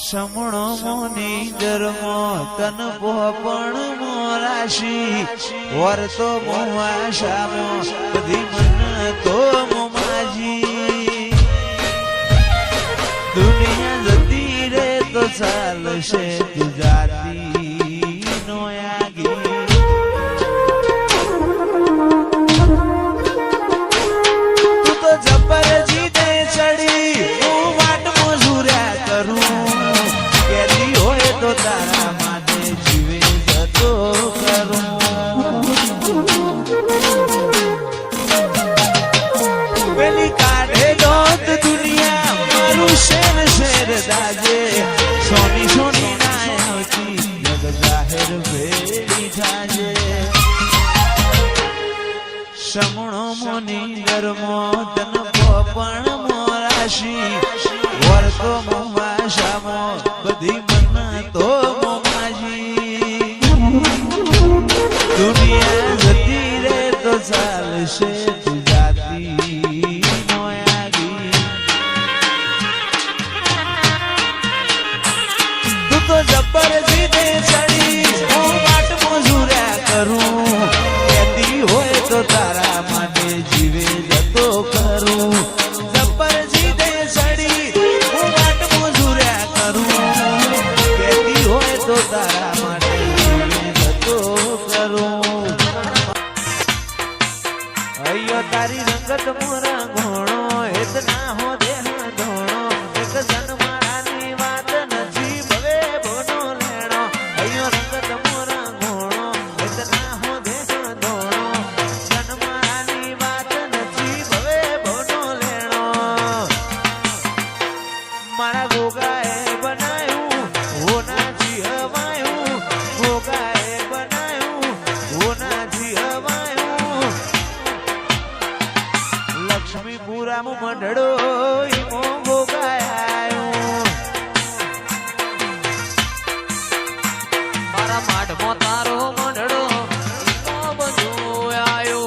સમણો મોની ધર્મો તન પોપણ મોરાશી વર્તો મોવાશામો બધી મન તો મોમાજી દુનિયા જતી રે તો ચાલશે ગુજરાતી નો આગી તું તો જબર જીતે ચડી હું વાટ મજૂર્યા કરું કેદી હોય તો તારા માટે જીવે જતો કરું પેલી કાઢે દોત દુનિયા મારું શેર શેર દાજે સોની સોની ના આવતી જગ જાહેર ભેળી થાજે સમણો મોની ધર્મો તન પોપણ મોરાશી વર્તો મોવાશામો બધી મન તો મોમાજી દુનિયા જતી રે તો ચાલશે ગુજરાતી નો આગી તું તો જબર જીતે ચડી હું વાટ મજૂર્યા કરું કેતી હોય તો તારા માટે જીવે જતો કરું જબર જીતે ચડી હું વાટ મજૂર્યા કરું કેતી હોય તો તારા માટે જીવે જતો કરું અయ్યો તારી રંગત મોરા ઘોણો હેત ના હો દેહ ધોણો એક જન મારાની વાત નથી ભવે બોનો લેણો અయ్યો રંગત મોરા ઘોણો હેત ના હો દેહ ધોણો જન મારાની વાત નથી ભવે બોનો લેણો મારા ગોગાએ બનાયું હોનાથી હવાયું ગોગાએ બનાયું હોનાથી હવાયું લક્ષ્મીપુરામાં મંડળો ઈમો ભોગાયો મારા માઠમાં તારો મંડળો ઈમો બધો આયો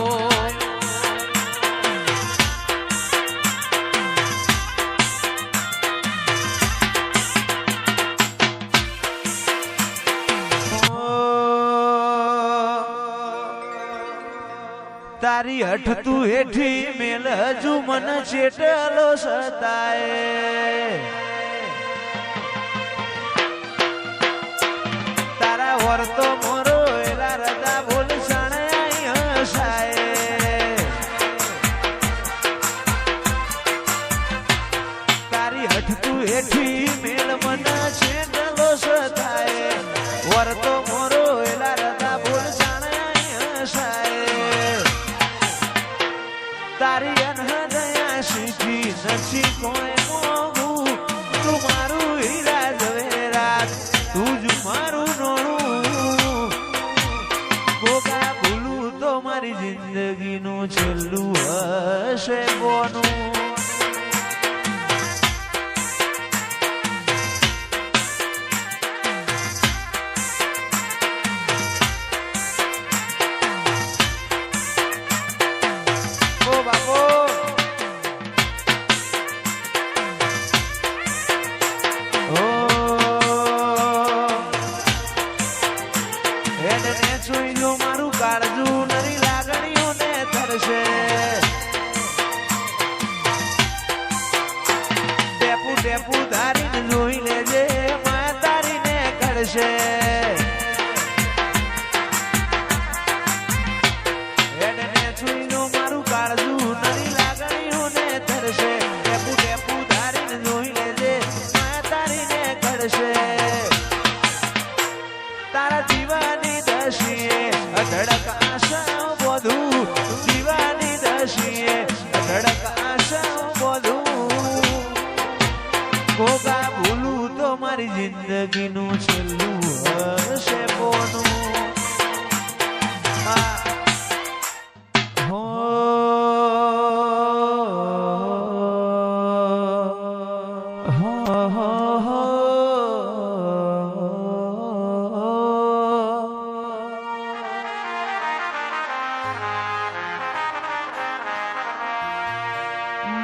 તારી હઠ તું હેઠી મેલ હજુ મન ચેટલો સતાય તારા વર્તો મોરો એલા રજા બોલ સણાય હસાય તારી હઠ તું હેઠી મેલ મન ચેટલો સતાય વર્તો મોરો એલા રજા બોલ સણાય હસાય તારી અનહદયા શીખી નથી કોઈ મોગું તું મારું હીરા ઝવેરાત તું જ મારું નોણું ગોગા ભૂલું તો મારી જિંદગીનું છેલ્લું હશે કોનું મારું કાળજું નરી લાગણીઓને થરશે ટેપુ ટેપુ ધારીને જોઈ લેજે માં તારીને કરશે મારું કાળજું નરી લાગણીઓને થરશે ટેપુ ટેપુ ધારીને જોઈ લેજે માં તારીને કરશે તારા જીવાની દશીએ અધડક આશા બોધું જીવાની દશીએ અધડક આશા બોધું ગોગા ભૂલું તો મારી જિંદગીનું છેલ્લું હશે પોનું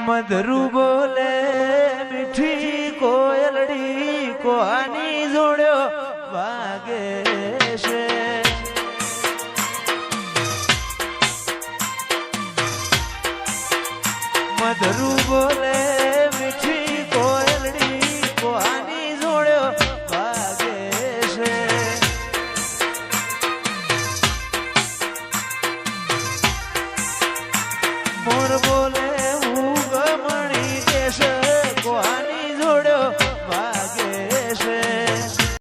મધરુ બોલે મીઠી કોયલડી કોની જોડ્યો વાગે છે મધરું